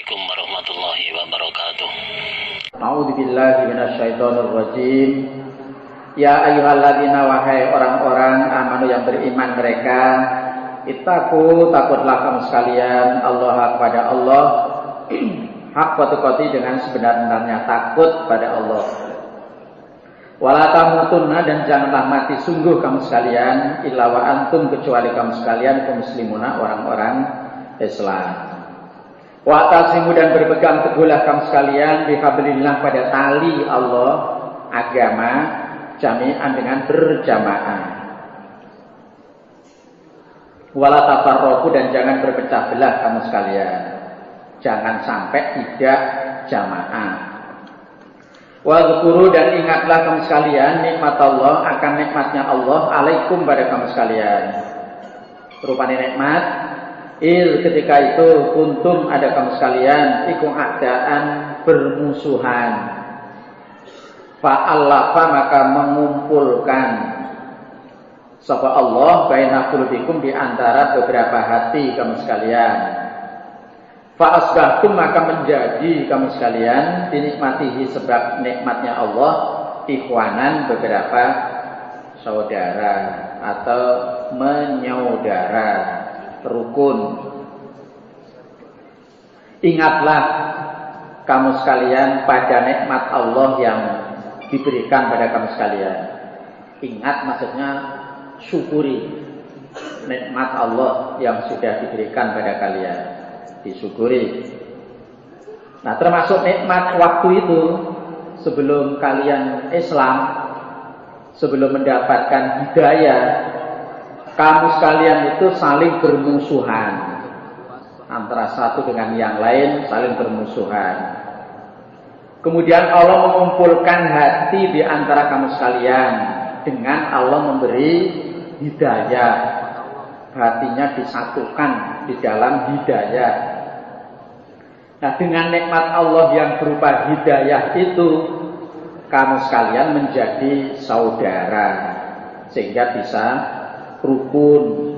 Assalamualaikum warahmatullahi wabarakatuh. A'udzubillahi minasyaitonir rajim. Ya ayyuhalladzina, wahai orang-orang amanu yang beriman mereka, ittaqu, takutlah kamu sekalian, Allah kepada Allah, haqqa tuqatih, dengan sebenar-benarnya takut pada Allah. Wala tamutunna, dan janganlah mati sungguh kamu sekalian, illa wa antum, kecuali kamu sekalian kaum muslimuna, orang-orang Islam. Wa tasimu, dan berpegang teguhlah kamu sekalian, bihablillah, pada tali Allah, agama, jami'an, dengan berjamaah. Wala tafarraqu, dan jangan berpecah belah kamu sekalian, jangan sampai tidak jamaah. Wa dzkuru, dan ingatlah kamu sekalian nikmat Allah, akan nikmatnya Allah alaikum, pada kamu sekalian. Rupanya nikmat ketika itu kuntum, ada kamu sekalian, iku a'daan, bermusuhan. Fa'allafa, maka mengumpulkan sapa Allah baina qulubikum, di antara beberapa hati kamu sekalian. Fa'asbahtum, maka menjadi kamu sekalian, dinikmatihi, sebab nikmatnya Allah, ikhwanan, beberapa saudara atau menyaudara, rukun. Ingatlah kamu sekalian pada nikmat Allah yang diberikan pada kamu sekalian. Ingat maksudnya syukuri nikmat Allah yang sudah diberikan pada kalian, disyukuri. Nah, termasuk nikmat waktu itu, sebelum kalian Islam, sebelum mendapatkan hidayah, kamu sekalian itu saling bermusuhan, antara satu dengan yang lain saling bermusuhan. Kemudian Allah mengumpulkan hati di antara kamu sekalian, dengan Allah memberi hidayah, hatinya disatukan di dalam hidayah. Nah, dengan nikmat Allah yang berupa hidayah itu, kamu sekalian menjadi saudara, sehingga bisa rukun.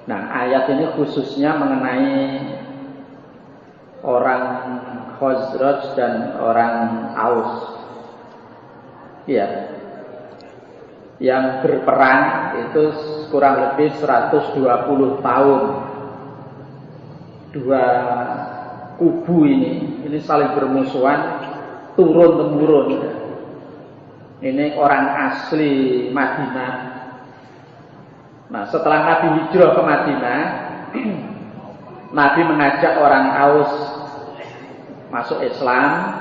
Nah, ayat ini khususnya mengenai orang Khazraj dan orang Aus, ya, yang berperang itu kurang lebih 120 tahun. Dua kubu ini saling bermusuhan turun-temurun. Ini orang asli Madinah. Nah, setelah Nabi hijrah ke Madinah, Nabi mengajak orang Aus masuk Islam.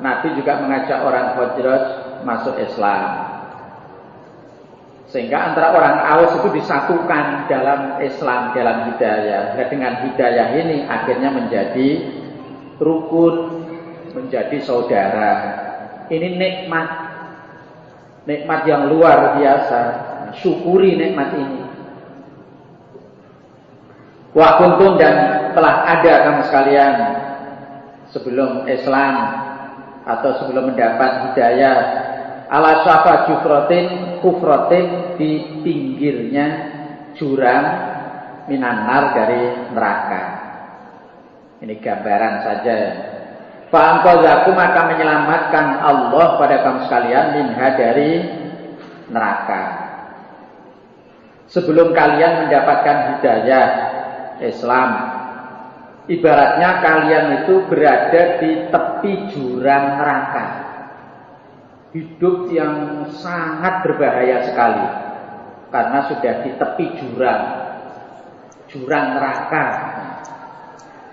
Nabi juga mengajak orang Khazraj masuk Islam. Sehingga antara orang Aus itu disatukan dalam Islam, dalam hidayah. Dan dengan hidayah ini akhirnya menjadi rukun, menjadi saudara. Ini nikmat yang luar biasa. Syukuri nikmat ini. Wa kuntum, dan telah ada kamu sekalian sebelum Islam atau sebelum mendapat hidayah, ala syafa jufratin kufratin, di pinggirnya jurang minanar, dari neraka. Ini gambaran saja. Fa anqadzakum, maka menyelamatkan Allah pada kamu sekalian, minha, dari neraka. Sebelum kalian mendapatkan hidayah Islam, ibaratnya kalian itu berada di tepi jurang neraka. Hidup yang sangat berbahaya sekali, karena sudah di tepi jurang neraka.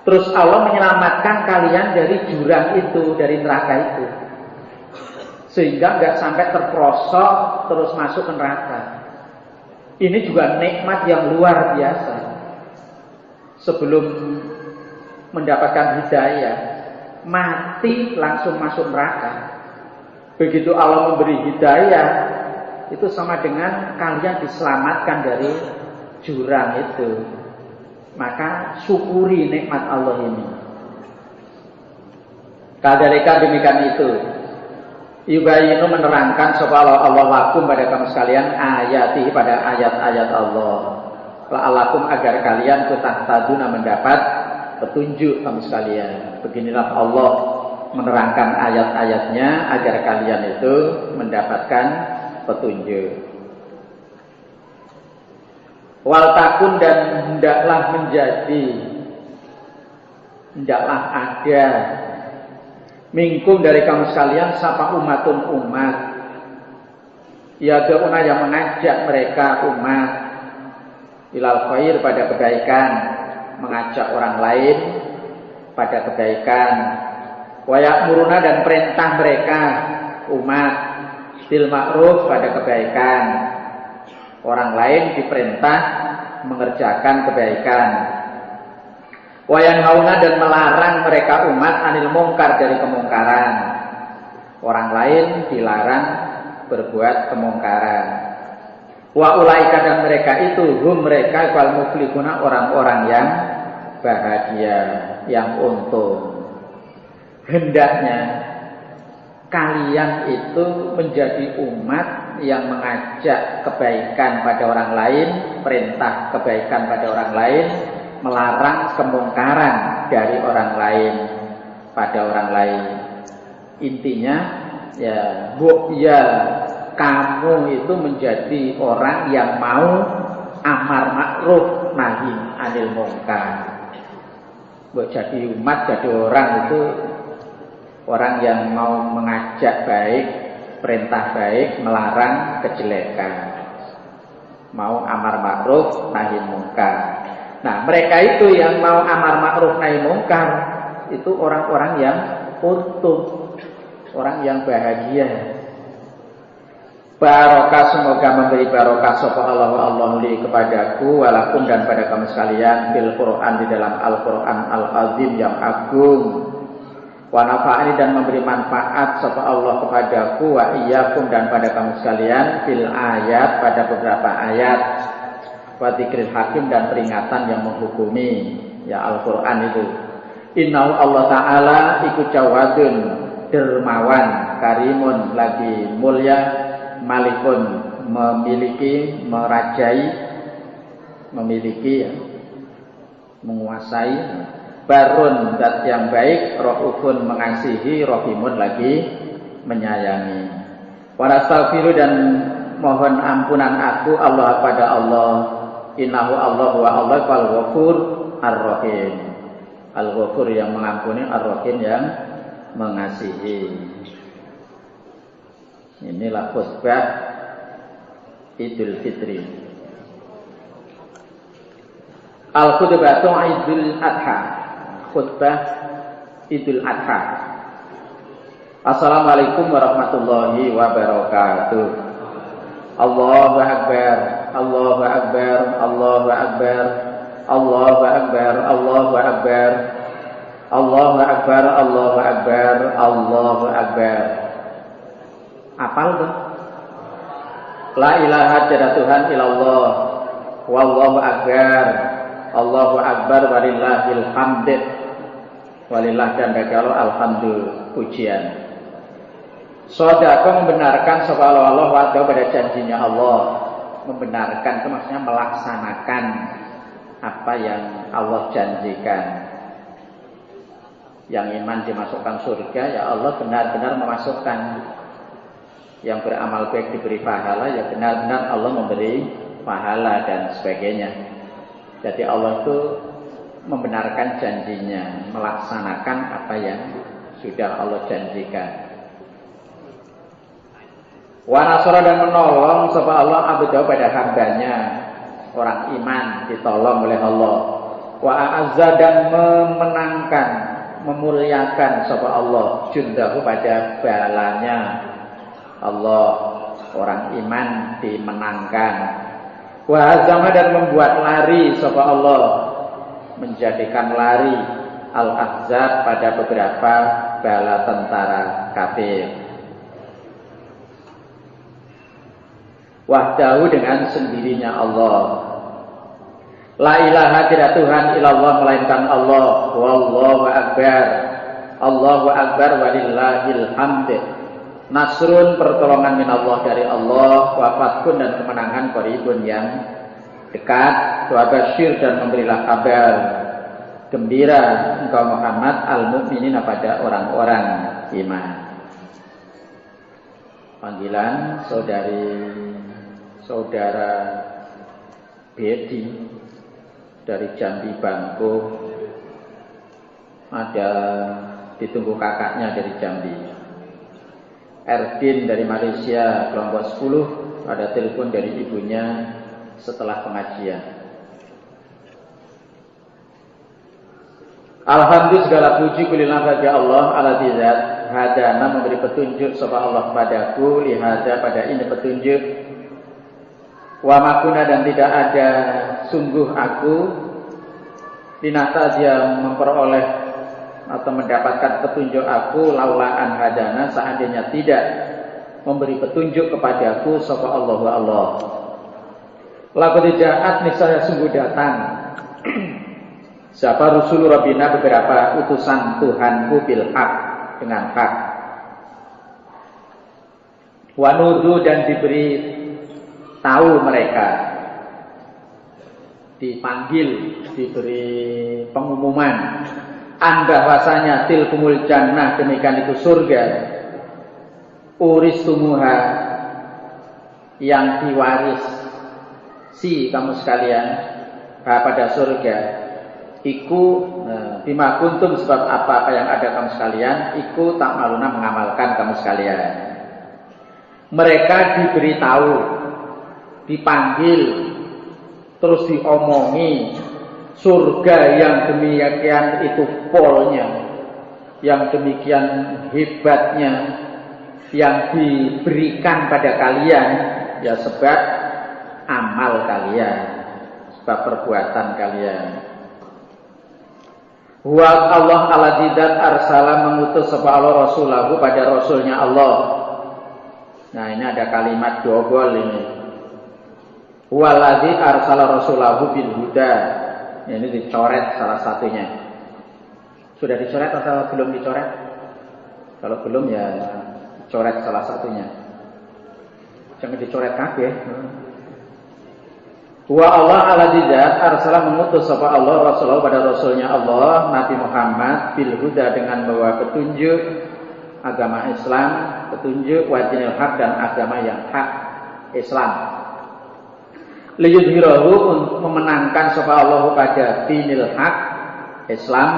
Terus Allah menyelamatkan kalian dari jurang itu, dari neraka itu, sehingga nggak sampai terperosok terus masuk ke neraka. Ini juga nikmat yang luar biasa. Sebelum mendapatkan hidayah, mati langsung masuk neraka. Begitu Allah memberi hidayah, itu sama dengan kalian diselamatkan dari jurang itu. Maka syukuri nikmat Allah ini. Kadzalika, demikian itu. Yubayinu, menerangkan sapa Allah lakum, pada kamu sekalian, ayati, pada ayat-ayat Allah. La'alakum, agar kalian tahtaduna, mendapat petunjuk kamu sekalian. Beginilah Allah menerangkan ayat-ayatnya agar kalian itu mendapatkan petunjuk. Wal takun, dan hendaklah ada minkum dari kamu sekalian sapa umatun umat, ya douna yang mengajak mereka umat ilal khair pada kebaikan, mengajak orang lain pada kebaikan, wa ya'muruna, dan perintah mereka umat bil ma'ruf pada kebaikan, orang lain diperintah mengerjakan kebaikan, wa yanhauna, dan melarang mereka umat anil mungkar, dari kemungkaran, orang lain dilarang berbuat kemungkaran. Wa ulaika, dan mereka itu mereka wal muflihuna, orang-orang yang bahagia, yang untung. Hendaknya kalian itu menjadi umat yang mengajak kebaikan pada orang lain, perintah kebaikan pada orang lain, melarang kemungkaran dari orang lain pada orang lain. Intinya ya kamu itu menjadi orang yang mau amar ma'ruf nahi anil mungkar. Buat jadi umat, jadi orang itu orang yang mau mengajak baik, perintah baik, melarang kejelekan, mau amar ma'ruf nahi mungkar. Nah, mereka itu yang mau amar ma'ruf nahi mungkar itu orang-orang yang untung, orang yang bahagia. Barokah, semoga memberi barokah sapa Allah li kepadaku walakum, dan pada kamu sekalian bil Quran, di dalam Al-Quran Al-Azim yang agung. Wa nafa'ani, dan memberi manfaat sapa Allah kepadaku wa iyyakum, dan pada kamu sekalian bil ayat, pada beberapa ayat, wa dzikril hakim, dan peringatan yang menghukumi, ya Al-Quran itu. Innahu Allah Ta'ala iku jawadun, dermawan, karimun, lagi mulia, malikun, memiliki, merajai, memiliki, ya, menguasai, barun, zat yang baik, raufun, mengasihi, rahimun, lagi menyayangi. Wa nastaghfiru, dan mohon ampunan aku Allah pada Allah. Innahu Allah wa Allah al-Ghafur ar-Rahim. Al-Ghafur yang mengampuni, ar-Rahim yang mengasihi. Inilah khutbah Idul Fitri. Al-khutbatu Idul Adha. Khutbah Idul Adha. Assalamualaikum warahmatullahi wabarakatuh. Allahu Akbar, Allahu Akbar, Allahu Akbar, Allahu Akbar, Allahu Akbar, Allahu Akbar, Allahu Akbar, Allahu Akbar. Apal tuh? La ilaha tiada Tuhan illallah, wallahu akbar, Allahu akbar, walillahil hamd, walillah, dan bagi Allah alhamdulillah pujian. Sodako, membenarkan sapa Allah wa pada janjinya Allah. Membenarkan itu maksudnya melaksanakan apa yang Allah janjikan. Yang iman dimasukkan surga, ya Allah benar-benar memasukkan. Yang beramal baik diberi pahala, ya benar-benar Allah memberi pahala dan sebagainya. Jadi Allah itu membenarkan janjinya, melaksanakan apa yang sudah Allah janjikan. Wa nasara, dan menolong sapa Allah abdahu, pada hambanya, orang iman ditolong oleh Allah. Wa a'azza, dan memenangkan, memuliakan sapa Allah jundahu, pada balanya Allah, orang iman dimenangkan. Wa hazama, dan membuat lari sapa Allah, menjadikan lari al-ahzab, pada beberapa bala tentara kafir. Wahdahu, dengan sendirinya Allah. La ilaha tidak Tuhan illallah, melainkan Allah. Wallahu akbar, Allahu akbar, walillahil hamd. Nasrun, pertolongan min Allah, dari Allah. Wa fathun, dan kemenangan, qaribun, yang dekat. Wa basyir, dan memberilah kabar. gembira engkau Muhammad al-mu'minina pada orang-orang iman. Panggilan saudara Bedi dari Jambi Bangko, ada ditunggu kakaknya dari Jambi. Erdin dari Malaysia kelompok 10 ada telepon dari ibunya setelah pengajian. Alhamdulillah segala puji kulillah bagi Allah alladzi zat hadana memberi petunjuk sapa Allah padaku lihada pada ini petunjuk wa makuna dan tidak ada sungguh aku dinata dia memperoleh atau mendapatkan petunjuk aku laulaan hadana seandainya tidak memberi petunjuk kepadaku sapa Allah wa Allah. Laqad ja'at niscaya sungguh datang siapa Rasul Rabbina beberapa utusan Tuhanku bil haq dengan hak. Wa nudu dan diberi tahu mereka, dipanggil, diberi pengumuman bahwasanya tilkumul jannah demikian itu surga uristumuha yang diwaris si kamu sekalian pada surga iku bima kuntum sebab apa yang ada kamu sekalian iku tak maluna mengamalkan kamu sekalian. Mereka diberitahu, dipanggil, terus diomongi surga yang demikian itu polnya, yang demikian hebatnya, yang diberikan pada kalian ya sebab amal kalian, sebab perbuatan kalian. Wa Allah al-Azidat arsala mengutus sapa Allah rasulahu pada rasulnya Allah. Nah, ini ada kalimat double ini. Waladzi arsala rasulahu bil huda. Ini dicoret salah satunya. Sudah dicoret atau belum dicoret? Kalau belum ya coret salah satunya. Jangan dicoret kabeh. Wa Allah al-Azidat arsala mengutus sapa Allah Rasulullah pada rasulnya Allah Nabi Muhammad bil huda dengan membawa petunjuk agama Islam, petunjuk wa dinil haq dan agama yang hak Islam. Liyudhirahu untuk memenangkan sapa Allah pada dinil haq Islam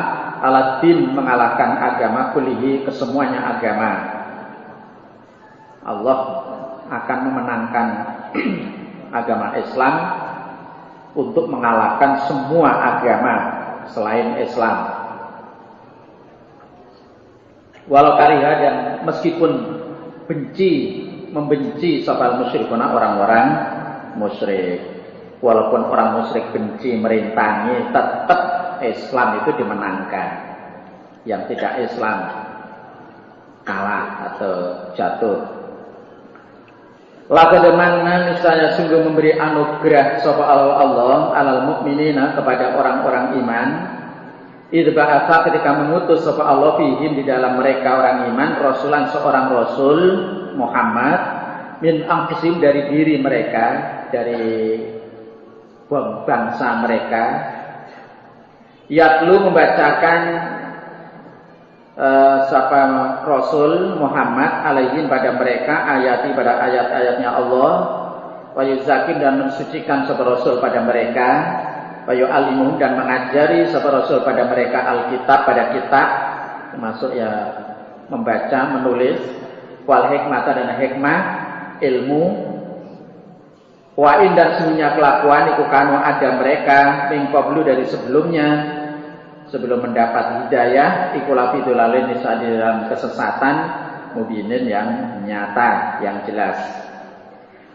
ala din mengalahkan agama kulihi kesemuanya agama. Allah akan memenangkan agama Islam untuk mengalahkan semua agama selain Islam. Walau kariha dan meskipun membenci sapa musyrikuna orang-orang musyrik. Walaupun orang musyrik benci merintangi, tetap Islam itu dimenangkan. Yang tidak Islam kalah atau jatuh. Laqad manna niscaya sungguh memberi anugerah sapa Allah alal mukminina kepada orang-orang iman. Idz ba'atsa ketika mengutus sapa Allah fihim di dalam mereka orang iman rasulan seorang rasul Muhammad min anfusihim dari diri mereka, dari bangsa mereka. Yatlu membacakan sapa Rasul Muhammad alaihim pada mereka ayati pada ayat-ayatnya Allah wa yuzakin dan mensucikan sapa Rasul pada mereka wa yu'allimuhum dan mengajari sapa Rasul pada mereka alkitab pada kitab termasuk ya membaca menulis wal hikmah dan hikmah ilmu wa in dan semuanya kelakuan iku kanu ada mereka min qablu dari sebelumnya sebelum mendapat hidayah ikulah fidulalin di dalam kesesatan mubinin yang nyata yang jelas.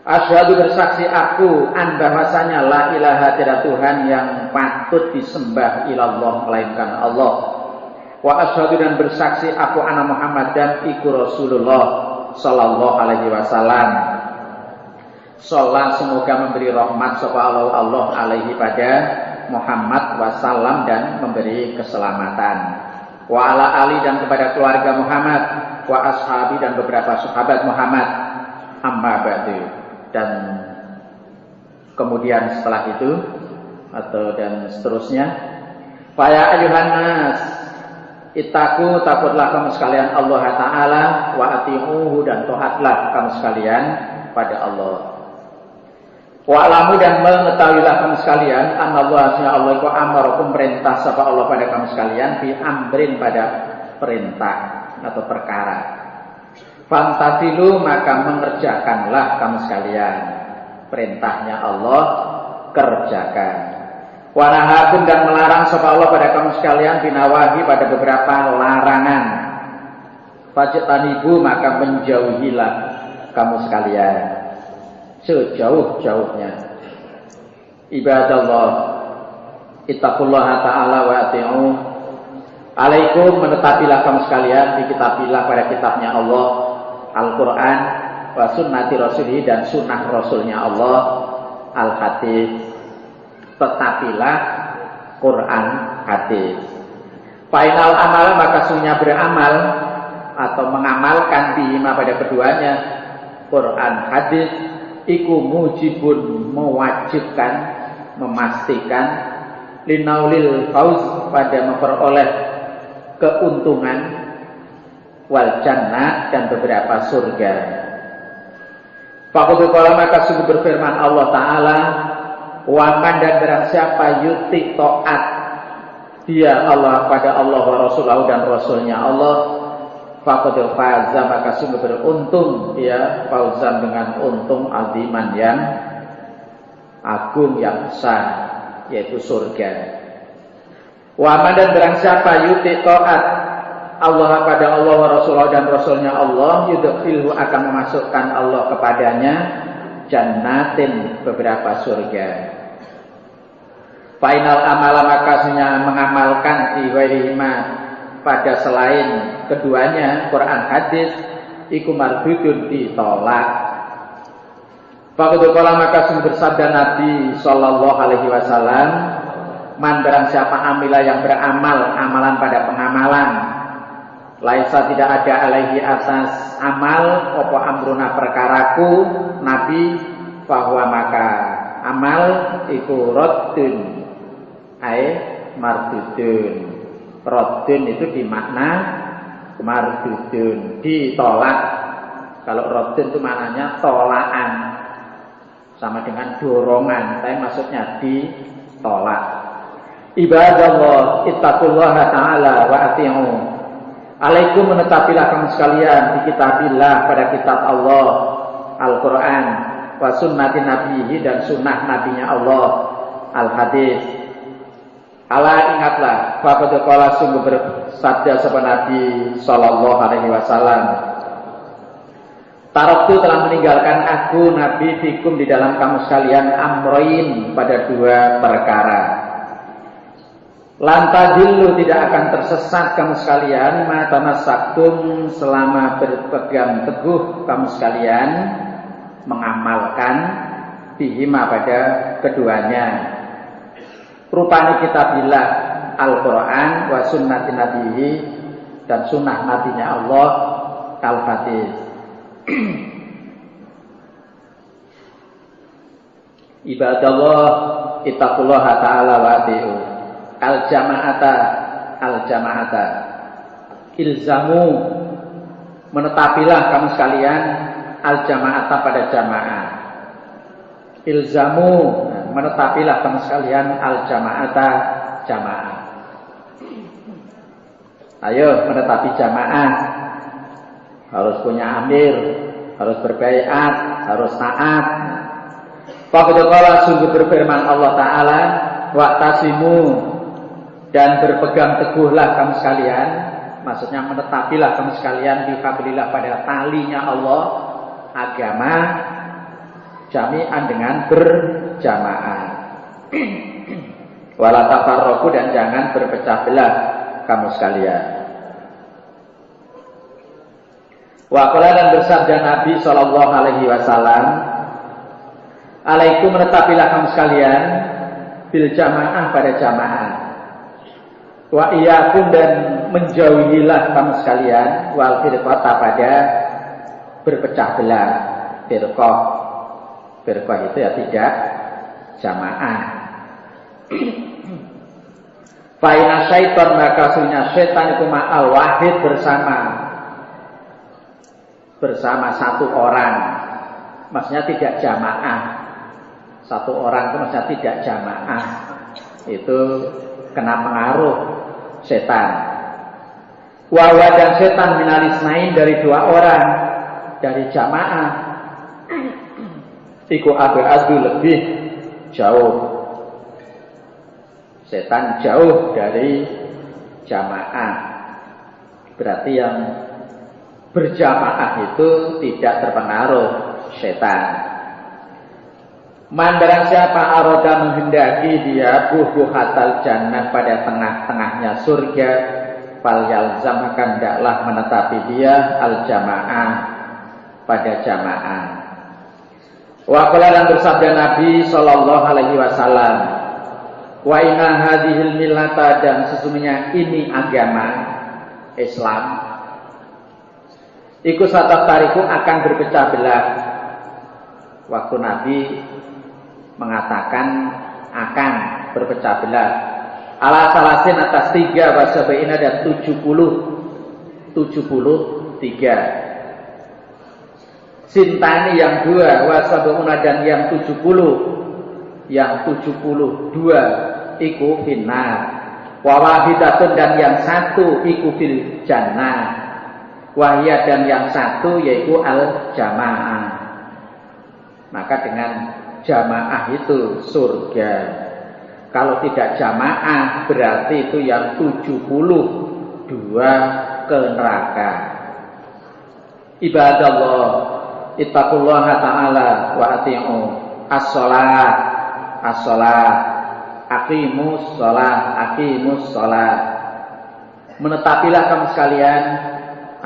Asyhadu bersaksi aku bahwasanya la ilaha tidak Tuhan yang patut disembah ilallah melainkan Allah. Wa asyhadu dan bersaksi aku ana Muhammad dan iku Rasulullah sallallahu alaihi wasallam. Salat semoga memberi rahmat sapa Allah alaihi pada Muhammad wasallam dan memberi keselamatan. Wa ala ali dan kepada keluarga Muhammad, wa ashabi dan beberapa sahabat Muhammad. Amma ba'du. Dan kemudian setelah itu atau dan seterusnya Faya ayuhan nas, ittaqu, takutlah kamu sekalian Allah Ta'ala, wa ati'uhu, dan taatlah kamu sekalian pada Allah. Wa alamu, dan mengetahuilah kamu sekalian, anallahu, sesungguhnya Allah iku amarakum, perintah sapa Allah pada kamu sekalian, fi amrin, pada perintah atau perkara. Fantasilu, maka mengerjakanlah kamu sekalian perintahnya Allah, kerjakan. Wa nahakum, dan melarang sapa Allah pada kamu sekalian, binawahi, pada beberapa larangan. Fajtanibu, maka menjauhilah kamu sekalian sejauh-jauhnya. Ibadallah, ittaqullaha ta'ala wa ati'u. Alaikum, menetapilah kamu sekalian di kitabillah, pada kitabnya Allah Al-Quran, wa sunnati rasulih, dan sunnah rasulnya Allah Al-Hadis. Tetapilah Quran, hadis. Final amal, maka sungguhnya beramal atau mengamalkan bihima, pada keduanya, Quran, hadis, iku mujibun, mewajibkan, memastikan, linaulil fauz, pada memperoleh keuntungan, wal jannah, dan beberapa surga. Faqad qala, maka sungguh berfirman Allah Ta'ala, waman, dan barang siapa yuti taat dia Allah pada Allah wa Rasulahu, dan Rasulnya Allah, faqad faza, maka sungguh beruntung dia, fauzan, dengan untung, aziman, yang agung, yang besar, yaitu surga. Waman, dan barang siapa yuti taat Allah pada Allah wa Rasulahu, dan Rasulnya Allah, yudkhilhu, akan memasukkan Allah kepadanya jannatin, beberapa surga. Final amala, maka sesungguhnya mengamalkan iwairihima, pada selain keduanya, Quran, hadis, iku mardudun, ditolak. Faqad qala, maka sungguh bersabda Nabi sallallahu alaihi wasallam, man, barang siapa amila, yang beramal, amalan pada pengamalan, laisa, tidak ada, alaihi, atas amal, opo amruna, perkaraku Nabi, bahwa maka amal iku raddun, ai mardudun. Raddun itu dimakna mardudun, ditolak. Kalau raddun itu maknanya tolakan, sama dengan dorongan, tapi maksudnya ditolak. Ibadallah, ittaqullaha ta'ala wa ati'u. Alaikum, menetapilah kamu sekalian di kitabillah, pada kitab Allah Al-Quran, wa sunnati nabihi, dan sunnah nabinya Allah Al-Hadis. Ala, ingatlah, faqad qala, sungguh bersabda sapa Nabi sallallahu alaihi wasallam, taraktu, telah meninggalkan aku Nabi, fikum, di dalam kamu sekalian, amroin, pada dua perkara. Lantadillu, tidak akan tersesat kamu sekalian, ma tamassaktum, selama berpegang teguh kamu sekalian, mengamalkan bihima, pada keduanya. Rupanya kitabillah, Al-Quran, wa sunnati nabihi, dan sunnah nabinya Allah Al-Hadis. Ibadallah, ittaqullaha ta'ala wa ati'u. Al-jama'ata, ilzamu, menetapilah kamu sekalian, al-jama'ata, pada jamaah. Ilzamu, menetapilah kamu sekalian, al-jama'ata, jamaah. Ayo menetapi jamaah, harus punya amir, harus berbaiat, harus taat. Faqad qala, sungguh berfirman Allah Ta'ala, wa'tasimu, dan berpegang teguhlah kamu sekalian, maksudnya menetapilah kamu sekalian, bihablillah, pada talinya Allah, agama, jami'an, dengan berjamaah. Wala tafarraqu, dan jangan berpecah belah kamu sekalian. Wa qala, dan bersabda Nabi sallallahu alaihi wasallam, alaikum, menetapilah kamu sekalian, bil jamaah, pada jamaah. Wa iyyakum, dan menjauhilah kamu sekalian, wal firqata, pada berpecah belah. Firqah itu ya tidak jamaah. Faina syaiton maka sunya setan itu ma'al wahid bersama satu orang, maksudnya tidak jamaah. Satu orang itu maksudnya tidak jamaah, itu kena pengaruh setan. Wawa dan setan minalisnain dari dua orang, dari jamaah. Iku adu lebih jauh. Setan jauh dari jamaah. Berarti yang berjamaah itu tidak terpengaruh setan. Man barang siapa aroda menghendaki dia buhatal jannah pada tengah-tengahnya surga, fal yalzam akan hendaklah menetapi dia al jamaah pada jamaah. Wa qala dan bersabda Nabi sallallahu alaihi wasallam, wa inna hadhil millata dan sesungguhnya ini agama Islam iku satatariku akan berpecah belah. Waktu Nabi mengatakan akan berpecah belah ala salasin atas 3 wasabaina dan 73 sintani yang 2 wasabauna dan yang 72 iku finnar wa wahidatun dan yang 1 iku fil jannah wahya dan yang 1 yaitu al jamaah. Maka dengan jamaah itu surga. Kalau tidak jamaah berarti itu yang 72 ke neraka. Ibadallah ittaqullaha ta'ala wa ati'u as-shalah aqimus shalah. Menetapilah kamu sekalian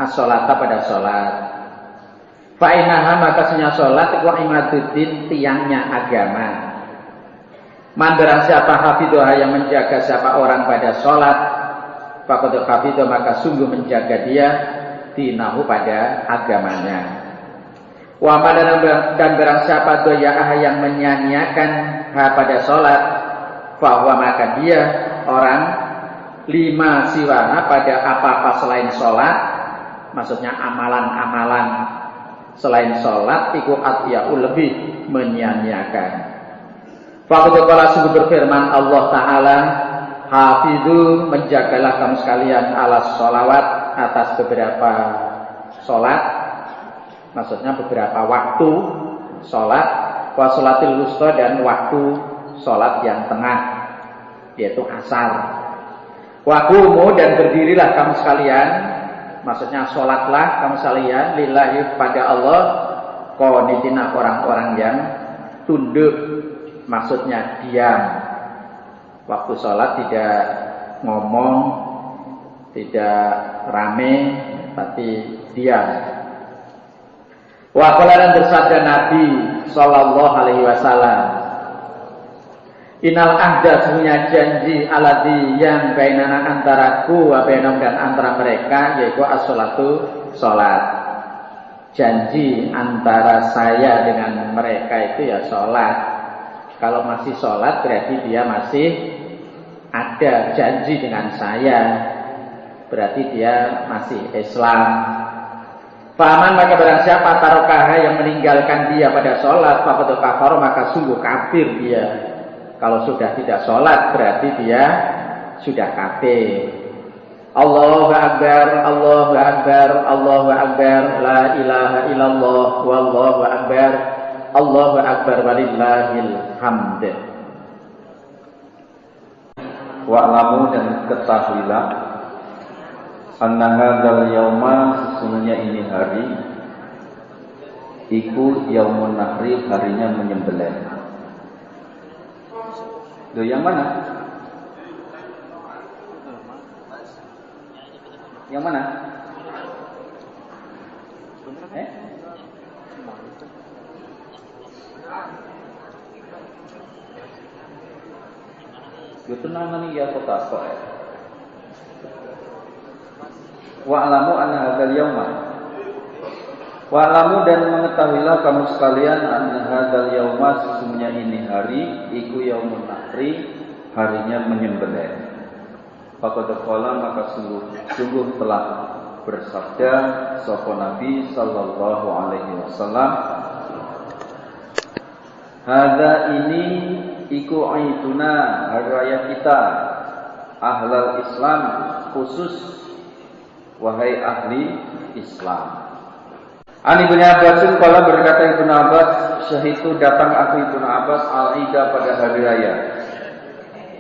as-sholata pada sholat. Fa'inaha maka sunya sholat wa imaduddin tiangnya agama. Mandaran siapa hafidoha yang menjaga siapa orang pada sholat, faqad hafidoh maka sungguh menjaga dia dinahu pada agamanya. Wa dan barang siapa doya'ah yang menyanyiakan pada sholat, bahwa maka dia orang lima siwana pada apa-apa selain sholat, maksudnya amalan-amalan selain sholat iku atya'u lebih menyanyiakan. Faqad qala sungguh berfirman Allah Ta'ala, hafidhu menjagalah kamu sekalian alas sholawat atas beberapa sholat, maksudnya beberapa waktu sholat, wa sholatil wusta dan waktu sholat yang tengah yaitu asar. Wa qumu dan berdirilah kamu sekalian, maksudnya sholatlah kamu sekalian lillahi pada Allah qanitina orang-orang yang tunduk, maksudnya diam. Waktu sholat tidak ngomong, tidak rame, tapi diam. Wa qala dan bersabda Nabi sallallahu alaihi wasallam, innal ahda sesungguhnya janji alladzi yang bainana antaraku wa bainahum dan antara mereka yaitu as-sholatu sholat. Janji antara saya dengan mereka itu ya sholat. Kalau masih sholat berarti dia masih ada janji dengan saya, berarti dia masih Islam. Faman maka barang siapa tarokaha yang meninggalkan dia pada sholat, faqad kafara maka sungguh kafir dia. Kalau sudah tidak sholat berarti dia sudah kafir. Allahu akbar, Allahu akbar, Allahu akbar, la ilaha illallah, wallahu akbar, Allahu akbar walillahil hamd. Wa'lamu dan ketahuilah anna hadzal yauma sesungguhnya ini hari iku yaumun nahri harinya menyembelih. Loh yang mana? Yang mana? Yo tenang ya kota kok. Wa'lamu anna hadzal yauma. Wa'lamu dan mengetahuilah kamu sekalian anna hadzal yauma sesungguhnya ini hari iku yaumun nahri harinya menyembelih. Faqad qala, maka sungguh telah bersabda sapa Nabi sallallahu alaihi wasallam, hadza ini iku aiduna, hari raya kita ahlal Islam, khusus wahai ahli Islam. An Ibnu Abbas qala, berkata Ibnu Abbas, syahidu datang aku Ibnu Abbas al-Ida pada hari raya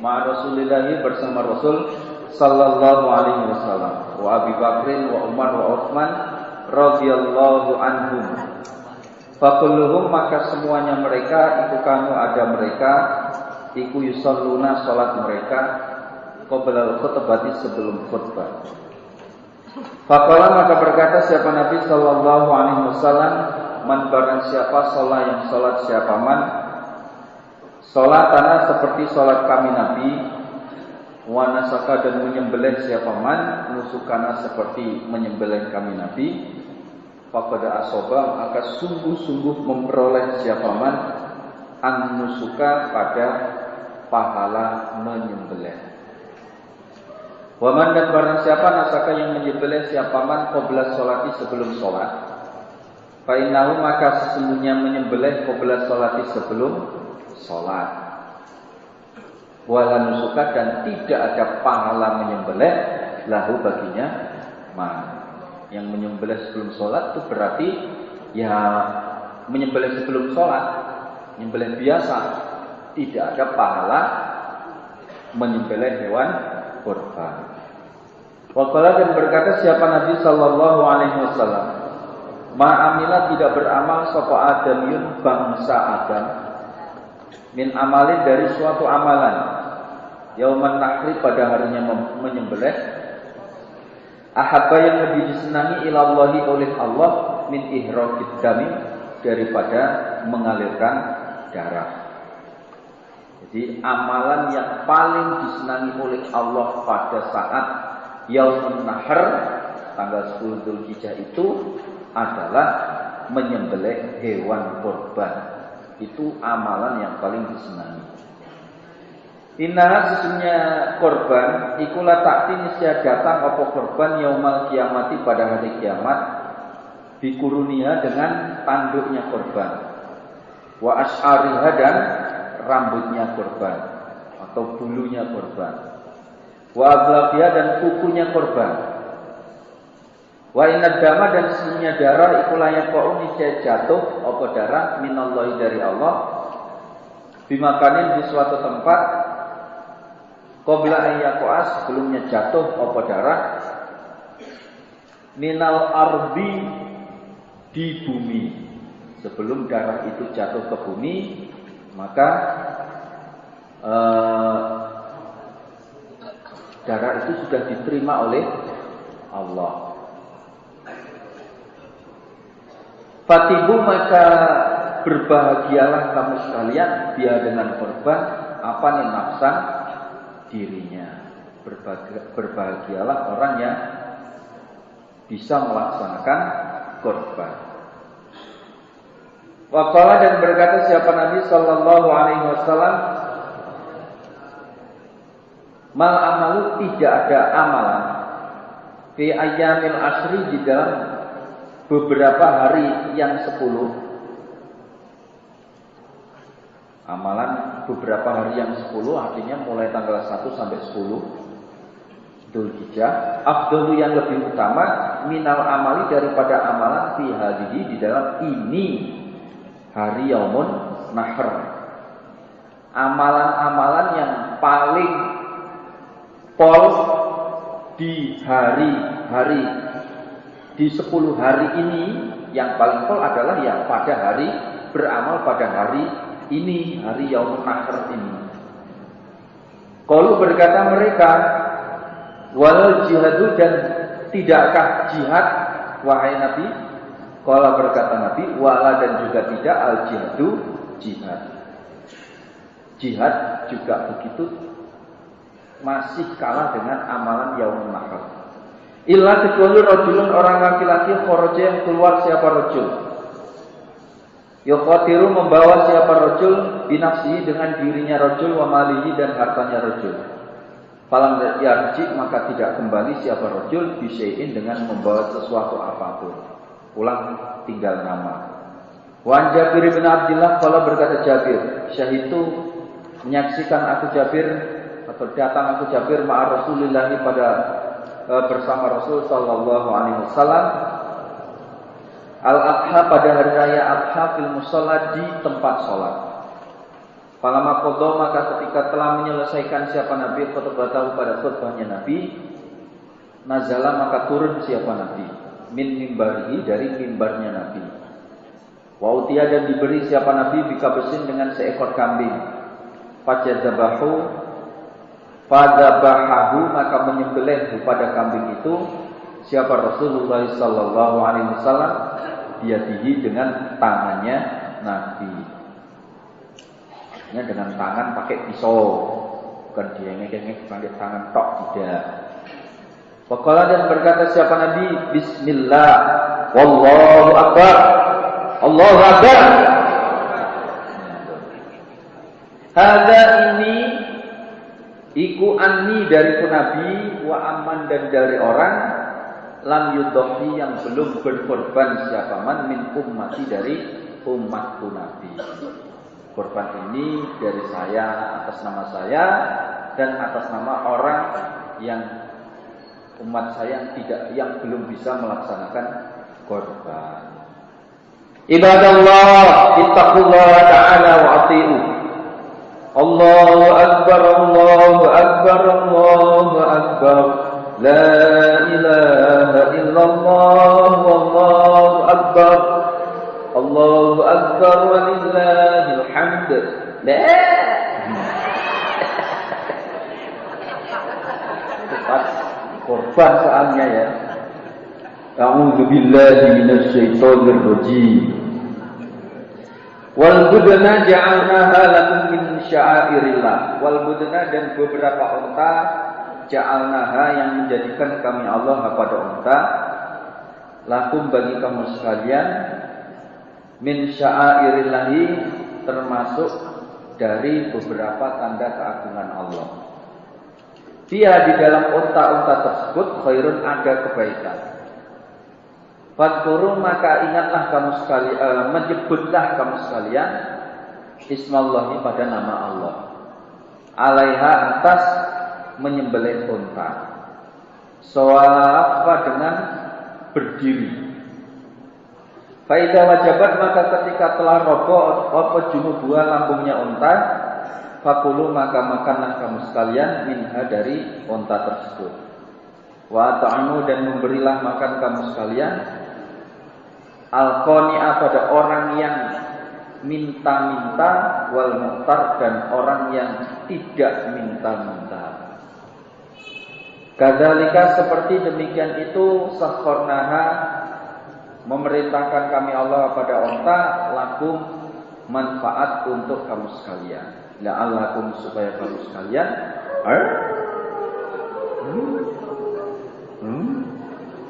ma Rasulillahi, bersama Rasul sallallahu alaihi wasallam, wa Abi Bakrin wa Umar wa Utsman radhiyallahu anhum. Fakulluhum, maka semuanya mereka iku kanu ada mereka iku yusalluna, salat mereka qabla al-khutbati, sebelum khutbah. Faqala, maka berkata siapa Nabi sallallahu alaihi wasallam, man barang siapa sholat yang sholat siapa man sholatana, seperti sholat kami Nabi, wa nasaka, dan menyembelih siapa man nusukana, seperti menyembelih kami Nabi, faqad asoba, maka sungguh-sungguh memperoleh siapa man an nusuka, pada pahala menyembelih. Wa man, dan barang siapa nasaka yang menyembelih siapa man qabla sholati, sebelum sholat, fa innahu, maka sesungguhnya menyembelih qabla sholati, sebelum sholat, wala nusuka, dan tidak ada pahala menyembelih lahu baginya man. Yang menyembelih sebelum sholat itu berarti ya menyembelih sebelum sholat, menyembelih biasa, tidak ada pahala menyembelih hewan kurban. Waqala, dan berkata siapa Nabi sallallahu alaihi wasallam, ma'amila, tidak beramal sapa adamiyun, bangsa Adam, min amalin, dari suatu amalan, yauman nahri, pada harinya menyembelih, ahabba, yang lebih disenangi ilallahi, oleh Allah, min ihraqid dami, daripada mengalirkan darah. Jadi amalan yang paling disenangi oleh Allah pada saat Yaumun Nahr, tanggal 10 Dzulhijjah itu adalah menyembelih hewan kurban. Itu amalan yang paling disenangi. Innaha, sesungguhnya kurban, ikulah takti nisya datang apa kurban yaumal kiamati, pada hari kiamat, bikuruniha, dengan tanduknya kurban, wa asy'ariha, dan rambutnya kurban atau bulunya kurban, wa aglabiha, dan kukunya kurban, wa inad dama, dan sesungguhnya darah, ikulah yaqa'u, niscaya jatuh apa darah, minallahi, dari Allah, bimakanin, di suatu tempat, qabla ayyaqa'a, sebelumnya jatuh apa darah, minal ardi, di bumi. Sebelum darah itu jatuh ke bumi, maka darah itu sudah diterima oleh Allah. Fatibu, maka berbahagialah kamu sekalian, dia dengan korban, apa nih, nafsan, dirinya. Berbahagialah orang yang bisa melaksanakan korban. Waqala, dan berkata siapa Nabi sallallahu alaihi wasallam, mal amalu, tidak ada amalan, fi ayyamil asri, di dalam beberapa hari yang 10. Amalan beberapa hari yang 10 artinya mulai tanggal 1 sampai 10 Dzulhijjah, afdalu, yang lebih utama, minal amali, daripada amalan, fi hadihi, di dalam ini hari Yaumun Nahr. Amalan-amalan yang paling pol di hari-hari, di 10 hari ini, yang paling pol adalah yang pada hari, beramal pada hari ini, hari Yaumun Nahr ini. Qalu, berkata mereka, walal jihadu, dan tidakkah jihad wahai Nabi? Qala, berkata Nabi, wala, dan juga tidak, al jihadu, jihad. Jihad juga begitu, masih kalah dengan amalan Yaumun Nahr. Illa, kecuali rajulun, orang laki-laki, kharaja, yang keluar siapa rajul, yukhatiru, membawa siapa rajul, binafsihi, dengan dirinya rajul, wa malihi, dan hartanya rajul. Falam yarji, maka tidak kembali siapa rajul bisyai'in dengan membawa sesuatu apapun. Ulang, tinggal nama. Wa Jabir bin Abdullah qala, berkata Jabir, syahidu, menyaksikan aku Jabir atau datang aku Jabir ma'a Rasulillah, pada bersama Rasul sallallahu alaihi wasallam, al-adha, pada hari raya adha, fil musalla, di tempat salat. Falamma qadha, maka ketika telah menyelesaikan siapa Nabi khutbatahu, pada khutbahnya Nabi, nazala, maka turun siapa Nabi, min mimbarihi, dari mimbarnya Nabi. Wa utiya, dan diberi siapa Nabi bikabesin, dengan seekor kambing. Fajadzabahu, maka menyembelih pada kambing itu siapa Rasulullah sallallahu alaihi wasallam, biadihi, dengan tangannya Nabi. Dengan tangan pakai pisau, bukan dia ngekek pakai tangan tok, tidak. Faqala, dan berkata siapa Nabi, bismillah, wallahu akbar, Allahu akbar. Hadza, ini iku anni, dariku Nabi, wa aman, dan dari orang, lam yudhi, yang belum berkorban siapa man, min ummati, dari umatku Nabi. Korban ini dari saya, atas nama saya, dan atas nama orang yang umat saya yang belum bisa melaksanakan korban. Ibadallah, ittaqullah ta'ala wa ati'u. Allahu akbar, Allahu akbar, Allahu akbar. La ilaha illallah, wallahu akbar. Allahu akbar, walillahil hamd. Korban soalnya ya. A'udzu billahi minasyaitonir rajim. Wal budna ja'alnaha lakum min sya'airillah. Wal budna, dan beberapa unta, ja'alnaha, yang menjadikan kami Allah pada unta, lakum, bagi kamu sekalian, min sya'airillahi, termasuk dari beberapa tanda keagungan Allah. Dia di dalam unta-unta tersebut khairun, ada kebaikan. Fadkuru, maka ingatlah kamu sekalian, menyebutlah kamu sekalian, ismallahi, pada nama Allah, alaiha, atas menyembelih unta, shawafa, dengan berdiri. Faidah wajabat, maka ketika telah roboh apa junubuha, lambungnya unta, fakulu, maka makanlah kamu sekalian, minha, dari unta tersebut. Wa ta'amu, dan memberilah makan kamu sekalian, al-qani'a, pada orang yang minta-minta, wal mu'tar, dan orang yang tidak minta-minta. Kadzalika, seperti demikian itu, sakharnaha, memerintahkan kami Allah pada unta, lakum, manfaat untuk kamu sekalian. La'allakum, supaya kamu sekalian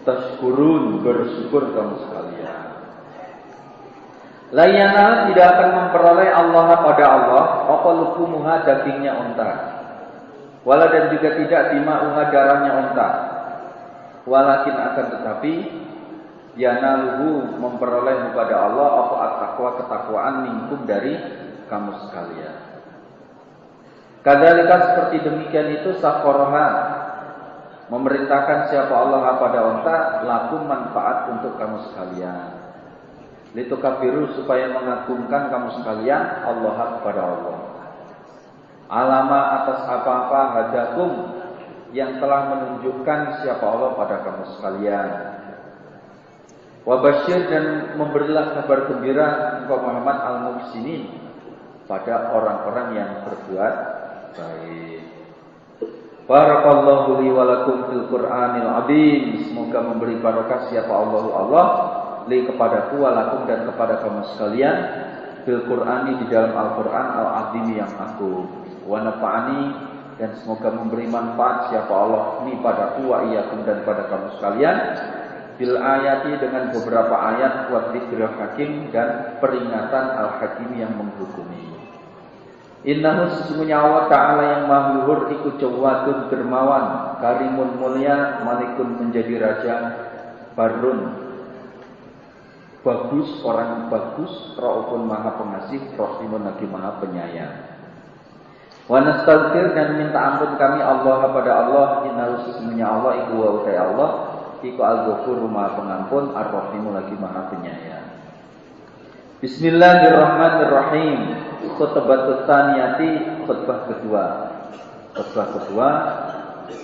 tashkurun, bersyukur kamu sekalian. Layana, tidak akan memperoleh Allah pada Allah, apa lukumuha, dagingnya unta, wala, dan juga tidak dima'uha, darahnya unta, walakin, akan tetapi, yanaluhu, memperoleh kepada Allah apa at-taqwa, ketakwaan, minkum, dari kamu sekalian. Kadzalika, seperti demikian itu, sakharaha, memerintahkan siapa Allah pada unta, lakum, manfaat untuk kamu sekalian. Litukabiru, supaya mengagungkan kamu sekalian Allah kepada Allah. Alama, atas apa-apa, hadakum, yang telah menunjukkan siapa Allah pada kamu sekalian. Wabasyir, dan memberilah kabar gembira engkau Muhammad al-muhsinin, pada orang-orang yang berbuat baik. Barakallahu li wa lakum fil Qur'anil azim. Semoga memberi barokah siapa Allah li kepadaku, wa lakum, dan kepada kamu sekalian, fil Qur'ani, di dalam Al-Qur'an, al-azim, yang agung. Wa nafa'ani, dan semoga memberi manfaat siapa Allah ni padaku, wa iyyakum, dan pada kamu sekalian, bil ayati, dengan beberapa ayat, wa dzikril hakim, dan peringatan al-hakim, yang menghukumi. Innahu sesungguhnya Allah Ta'ala yang maha luhur iku jawadun dermawan, karimun mulia, malikun menjadi raja, barun bagus, orang bagus, raufun maha pengasih, rahimun lagi maha penyayang. Wa nastaghfir dan minta ampun kami Allah pada Allah, innahu sesungguhnya Allah iku wa utai Allah iku al-ghafur maha pengampun, ar-rahimu lagi maha penyayang. Bismillahirrahmanirrahim. Khutbah tsaniyati, khutbah kedua. Khutbah kedua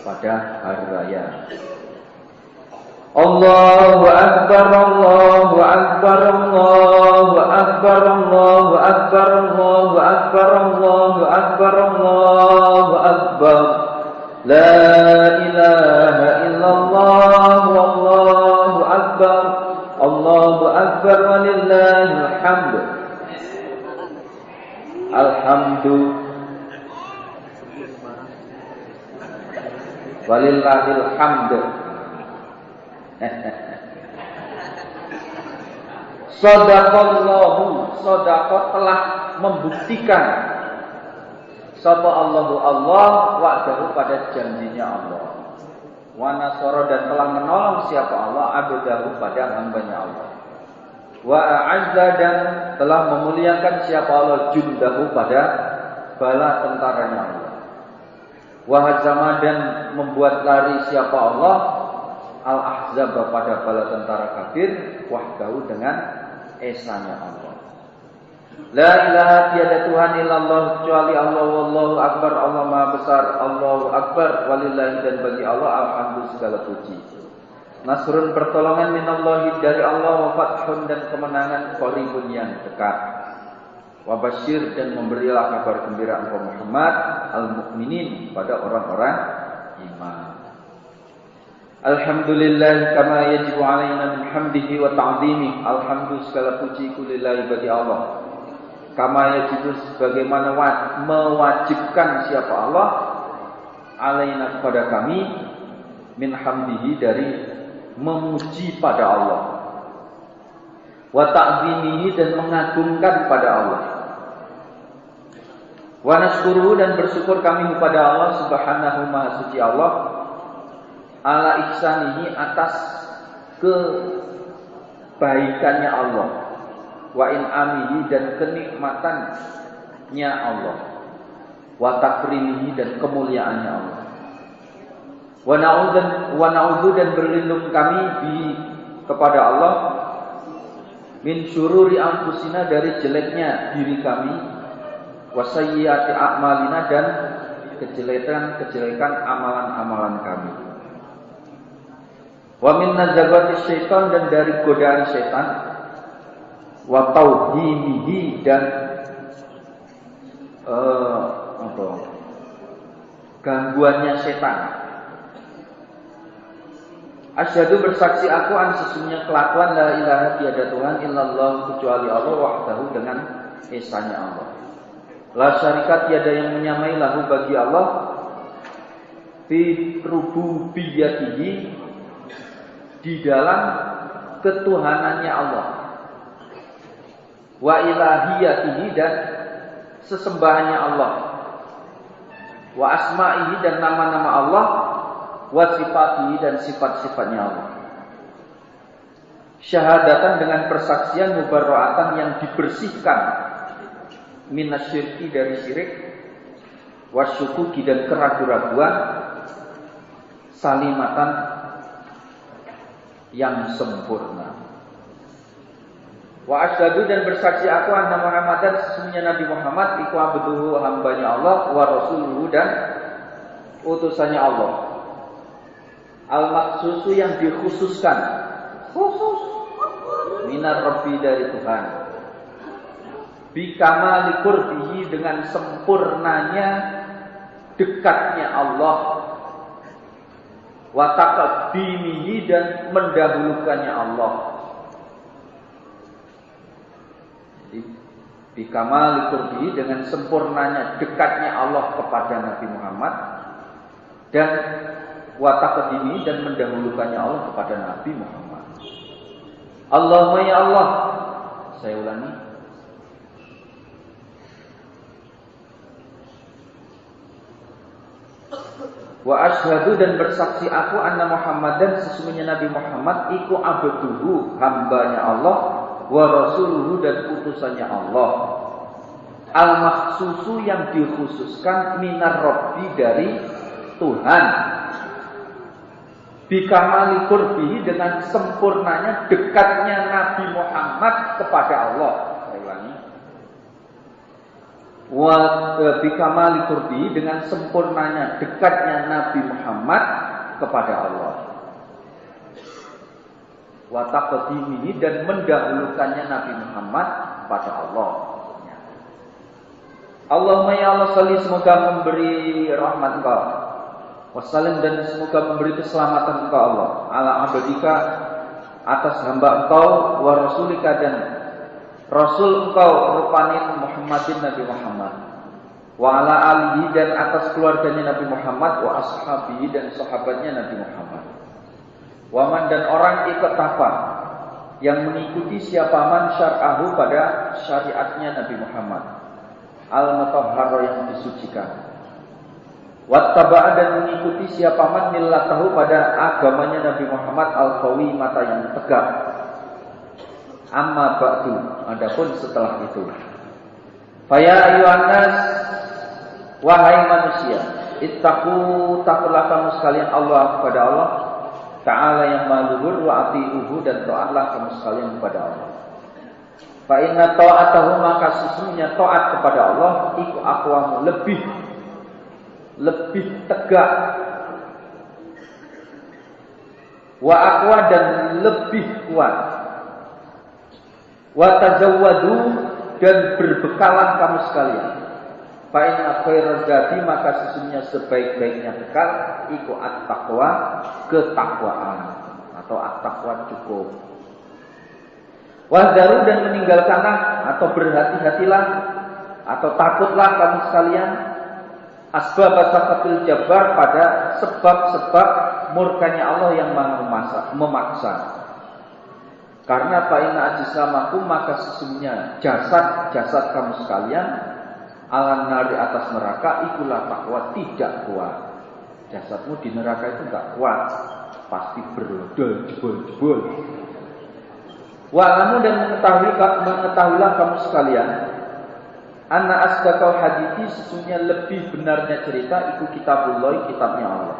pada hari raya. Allahu akbar, Allahu akbar, Allahu akbar, Allahu akbar, Allahu akbar, Allahu akbar, Allahu akbar. La ilaha illallah, wallahu akbar. Allahu akbar walillahil hamd. Alhamdu walillahil hamd. Sadaqallahu, sadaqah telah membuktikan sapa Allahu Allah wa'dahu pada janjinya Allah. Wa nasara dan telah menolong siapa Allah abdahu pada hambanya Allah. Wa a'azza dan telah memuliakan siapa Allah jundahu pada bala tentaranya Allah. Wa hazama dan membuat lari siapa Allah al-ahzab pada bala tentara kafir wahdahu dengan esanya Allah. La ilaha tiada Tuhan illallah kecuali Allah, wallahu akbar, Allah maha besar, Allahu akbar, walillahi dan bagi Allah alhamdulillah segala puji. Nasrun pertolongan minallahi dari Allah, wa fathun dan kemenangan qaribun yang dekat. Wa basyir dan memberilah kabar gembira engkau Muhammad al-mukminin pada orang-orang iman. Alhamdulillah kama yajibu alaina min hamdihi wa ta'zimi. Alhamdulillah segala puji kulillahi bagi Allah. Kama yajibu sebagaimana mewajibkan siapa Allah alaina kepada kami min hamdihi dari memuji pada Allah, wa ta'zimihi dan mengagungkan pada Allah, wa nasykuruhu dan bersyukur kami kepada Allah subhanahu maha suci Allah ala ihsanihi atas kebaikannya Allah, wa in'amihi dan kenikmatannya Allah, wa takrimihi dan kemuliaannya Allah. Wa na'udzu dan berlindung kami kepada Allah min syururi anfusina dari jeleknya diri kami, wa sayyiati a'malina dan kejelekan amalan-amalan kami. Wa min nazagati syaitan dan dari godaan syaitan, wa tauhimihi dan gangguannya syaitan. Asyhadu bersaksi aku an sesungguhnya kelakuan la ilaha tiada Tuhan illallah kecuali Allah wahdahu dengan esanya Allah. La syarikat tiada yang menyamai lahu bagi Allah fi rububiyyatihi di dalam ketuhanannya Allah. Wa ilahiyatihi dan sesembahannya Allah. Wa asma'ihi dan nama-nama Allah. Wa sifatihi dan sifat-sifatnya Allah. Syahadatan dengan persaksian mubarra'atan yang dibersihkan minasyirki dari syirik, wasyukuki dan keraguan-raguan, salimatan yang sempurna. Wa asyhadu dan bersaksi aku anna Muhammadan sesungguhnya Nabi Muhammad iku abduhu hambanya Allah wa rasuluhu dan utusannya Allah. Al-maksusu yang dikhususkan, khusus minar rabbi dari Tuhan, bikamali qurbihi dengan sempurnanya dekatnya Allah, wa taqdimihi dan mendahulukannya Allah. Jadi bikamali qurbihi dengan sempurnanya dekatnya Allah kepada Nabi Muhammad dan wa taqdimi dan mendahulukannya Allah kepada Nabi Muhammad. Allahumma ya Allah. Saya ulangi. Wa asyhadu dan bersaksi aku anna Muhammadan sesungguhnya Nabi Muhammad iku abduhu hambanya Allah wa rasuluhu dan utusannya Allah. Al-makhsusu yang dikhususkan minar rabbi dari Tuhan. Bikamali qurbihi dengan sempurnanya dekatnya Nabi Muhammad kepada Allah. Saya ulangi. Wa bikamali qurbihi dengan sempurnanya dekatnya Nabi Muhammad kepada Allah. Wa taqdimihi dan mendahulukannya Nabi Muhammad kepada Allah. Allahumma ya Allah salli semoga memberi rahmat Engkau. Wassalam dan semoga memberi keselamatan Engkau Allah ala abdika atas hamba Engkau wa rasulika dan Rasul Engkau rupanya Muhammadin Nabi Muhammad wa ala alihi dan atas keluarganya Nabi Muhammad wa ashabihi dan sahabatnya Nabi Muhammad wa man dan orang ikatafa yang mengikuti siapa man syar'ahu pada syariatnya Nabi Muhammad al-mutahhar yang disucikan wattaba'a dan mengikuti siapa man millatahu pada agamanya Nabi Muhammad al-qawi mata yang tegak. Amma ba'du, adapun setelah itu. Faya ayyuhan nas, wahai manusia, taqulah kamu sekalian Allah kepada Allah Ta'ala yang maha luhur wa ati'uhu dan taatlah kamu sekalian kepada Allah. Fa inna ta'atahu maka sesungguhnya taat kepada Allah iku aqwamu lebih tegak wa aqwa dan lebih kuat wa tazawwadu dan berbekalan kamu sekalian fa inna khairaz zadi maka sesungguhnya sebaik-baiknya bekal iku at-taqwa ketakwaan atau at-taqwa cukup. Wahdaru dan meninggalkanlah atau berhati-hatilah atau takutlah kamu sekalian asbab asaqatil jabbar pada sebab-sebab murkanya Allah yang memaksa. Karena fa'inna ajsamakum maka sesungguhnya jasad kamu sekalian alan nari atas neraka ikulah takwa tidak kuat. Jasadmu di neraka itu enggak kuat, pasti berodol jebol-jebol. Wa'lamu dan mengetahuilah kamu sekalian anna asdaqal hadithi sesungguhnya lebih benarnya cerita itu kitabullah kitabnya Allah.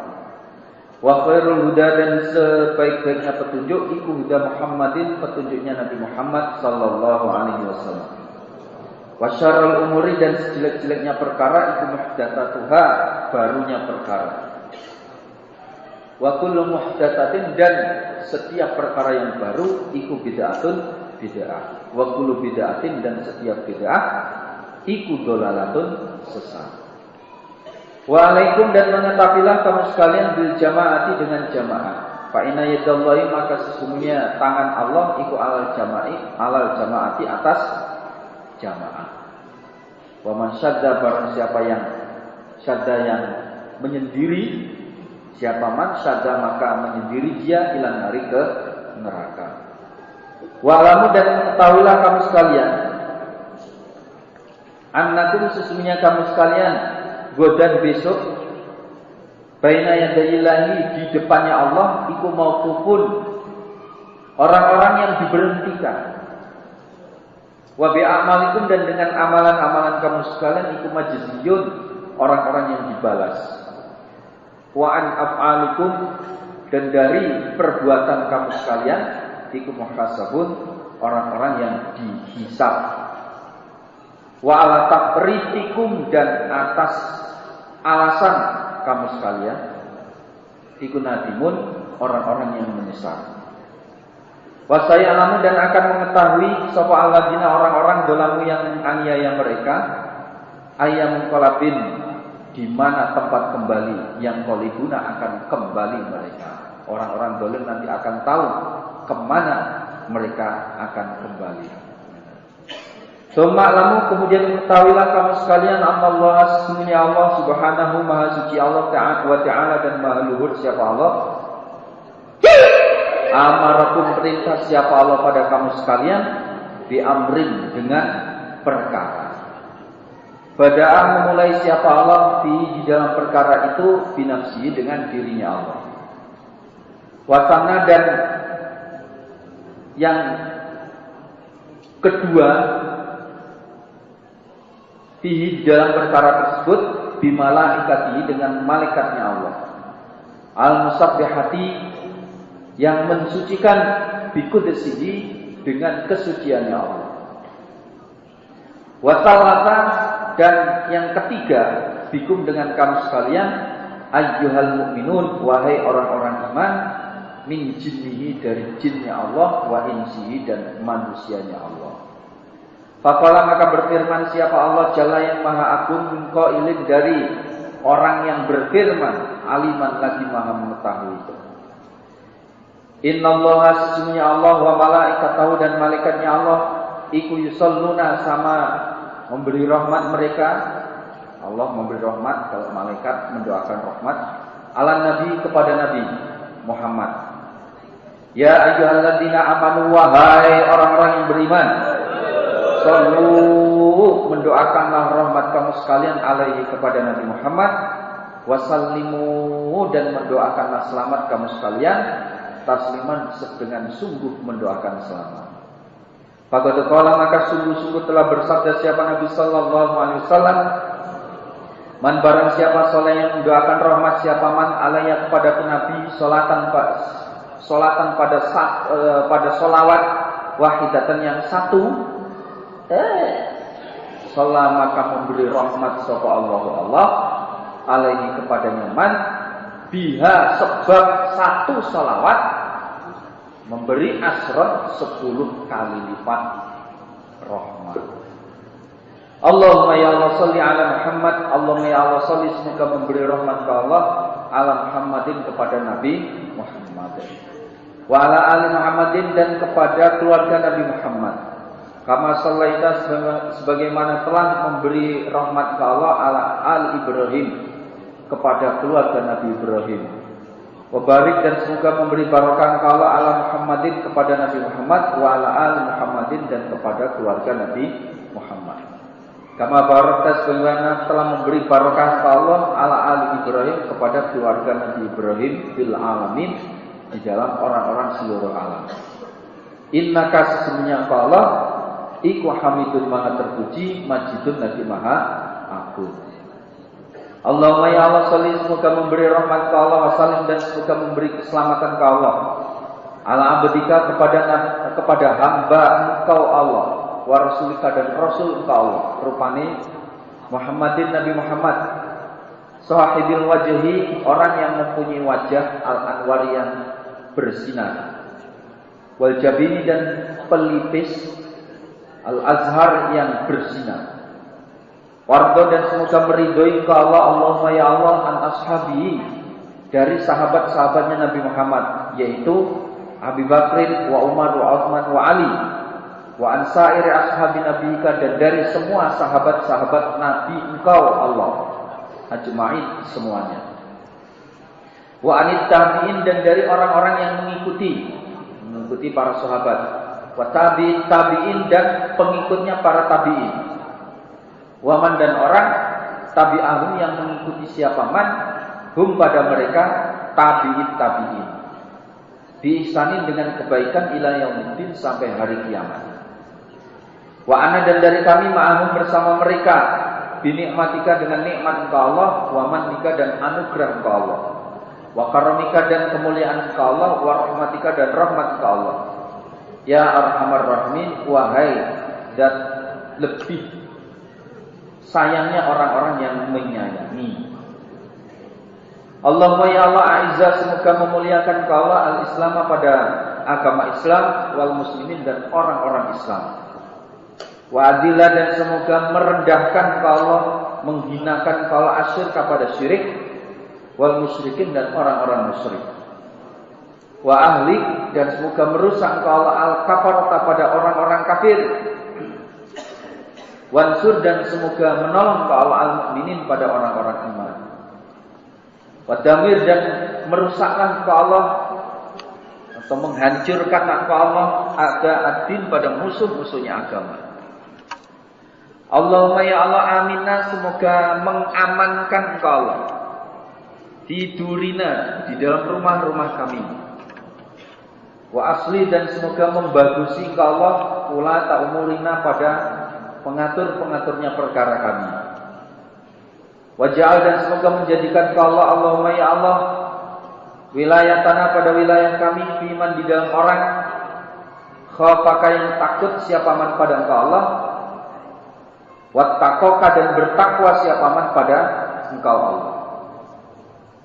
Wa khairul huda dan sebaik-baiknya petunjuk itu huda Muhammadin petunjuknya Nabi Muhammad sallallahu alaihi wasallam. Wa syarrul umuri dan sejelek-jeleknya perkara itu muhdatsatuha barunya perkara. Wa kullu muhdatsatin dan setiap perkara yang baru iku bid'atun bid'ah. Wa kullu bid'atin dan setiap bid'ah iku dolalatun sesat. Waalaikum dan mengetahuilah kamu sekalian bil jamaati dengan jamaah. Fa inna yadallahi maka sesungguhnya tangan Allah iku alal jamaati atas jamaah. Wa man syadda barang siapa yang syadda yang menyendiri siapa man syadda maka menyendiri dia ilang hari ke neraka. Wa'lamu dan mengetahuilah kamu sekalian annakum sesungguhnya kamu sekalian godan besok baina yadayillahi di depannya Allah iku mauqufun orang-orang yang diberhentikan wa bi a'malikum dan dengan amalan-amalan kamu sekalian iku majziyun orang-orang yang dibalas wa an af'alikum dan dari perbuatan kamu sekalian iku muhasabun orang-orang yang dihisab wa ala taqritikum dan atas alasan kamu sekalian iku nadimun orang-orang yang menyesal. Wa sayalamu dan akan mengetahui sapa alladzina orang-orang dolamu yang aniaya mereka ayam qalabin di mana tempat kembali yang qalibuna akan kembali mereka. Orang-orang dolim nanti akan tahu kemana mereka akan kembali. Suma'lamu kemudian mengetahuilah kamu sekalian Allah sesungguhnya Allah subhanahu maha suci Allah ta'ala dan maha luhur siapa Allah amarakum perintah siapa Allah pada kamu sekalian bi amrin dengan perkara Bada'a memulai siapa Allah di dalam perkara itu binafsi dengan dirinya Allah. Wasana dan yang kedua di dalam perkara tersebut bimalaikati dengan malaikatnya Allah. Al-musabbihati yang mensucikan biqudsihi dengan kesuciannya Allah. Wasalata dan yang ketiga bikum dengan kamu sekalian ayyuhal mu'minun wahai orang-orang iman min jinnihi dari jinnya Allah wa insihi dan manusianya Allah. Faqala maka berfirman siapa Allah Jalla yang maha agung min qailin dari orang yang berfirman aliman lagi maha mengetahui itu. Innallaha sesungguhnya Allah wa malaikatahu dan malaikatnya Allah iku yusalluna sama memberi rahmat mereka. Allah memberi rahmat, kalau malaikat mendoakan rahmat ala nabi kepada Nabi Muhammad. Ya ayyuhalladzina amanu wahai orang-orang yang beriman, sallu mendoakanlah rahmat kamu sekalian alaihi kepada Nabi Muhammad, wasallimu dan mendoakanlah selamat kamu sekalian, tasliman dengan sungguh mendoakan selamat. Faqad qala maka sungguh-sungguh telah bersabda siapa Nabi sallallahu alaihi wasallam, man barang siapa soleh yang mendoakan rahmat siapa man alaiya kepada Nabi salatan pada solawat wahidatan yang satu, sholat maka memberi rahmat sapa Allah alaihi kepadanya man biha sebab satu solawat memberi asron 10 kali lipat rahmat. Allahumma ya Allah salli ala Muhammad, Allahumma ya Allah salli semoga memberi rahmat ke Allah ala Muhammadin kepada Nabi Muhammad wa ala ali Muhammadin dan kepada keluarga Nabi Muhammad. Kama sallaita sebagaimana telah memberi rahmat ke Allah ala ali Ibrahim kepada keluarga Nabi Ibrahim. Wabarik dan semoga memberi barokah ke Allah ala Muhammadin kepada Nabi Muhammad wa ala ali Muhammadin dan kepada keluarga Nabi Muhammad. Kama barakta sebagaimana telah memberi barokah ke Allah ala ali Ibrahim kepada keluarga Nabi Ibrahim fil alamin di dalam orang-orang seluruh alam. Innaka sesungguhnya engkau Allah iku hamidun maha terpuji majidun lagi maha agung. Allahumma ya Allah salli semoga memberi rahmat ke Allah wasallim dan semoga memberi keselamatan ke Allah ala abdika kepada hamba engkau Allah wa rasulika dan rasul engkau Allah rupane Muhammadin Nabi Muhammad sahibil wajhi orang yang mempunyai wajah al-anwar yang bersinar wal jabini dan pelipis al-azhar yang bersinar. Warga dan semoga meridhoi ke Allah Allahumma ya Allah an ashabi dari sahabat-sahabatnya Nabi Muhammad yaitu Abu Bakrin wa Umar wa Utsman wa Ali wa an sa'iri ashabi nabiyika dan dari semua sahabat-sahabat Nabi engkau Allah ajma'in semuanya. Wa anit tabi'in dan dari orang-orang yang mengikuti para sahabat. Wa tabi'in dan pengikutnya para tabi'in. Waman dan orang tabi'ahum yang mengikuti siapa man hum pada mereka tabi'in biihsanin dengan kebaikan ila yaumil sampai hari kiamat. Wa ana dan dari kami ma'ahum bersama mereka binikmatika dengan nikmat engkau Allah wa manika dan anugerah engkau Allah wa karamika dan kemuliaan engkau Allah wa rahmatika dan rahmat engkau Allah ya arhamar rahimin wahai dan lebih sayangnya orang-orang yang menyayangi. Allahumma ya Allah a'izza semoga memuliakan ke Allah al-Islam pada agama Islam wal muslimin dan orang-orang Islam. Wa adillah dan semoga merendahkan ke Allah, menghinakan ke Allah asyir kepada syirik wal musyrikin dan orang-orang musyrik. Wa ahli dan semoga merusak ke Allah al-kafarata pada orang-orang kafir. Wansur dan semoga menolong ke Allah al-mu'minin pada orang-orang iman. Wadamir dan merusakkan ke Allah atau menghancurkan ke Allah ada ad-din pada musuh-musuhnya agama. Allahumma ya Allah aminna, semoga mengamankan Engkau Allah di durina, di dalam rumah-rumah kami. Wa asli, dan semoga membagusi Engkau Allah ula ta'umurina, pada pengatur-pengaturnya perkara kami. Waja'al, dan semoga menjadikan Engkau Allah, Allahumma ya Allah, wilayah tanah pada wilayah kami, fiman, di dalam orang, khafaka, yang takut siapa man pada Engkau Allah, wattaqoka, dan bertakwa siapa man pada Engkau Allah,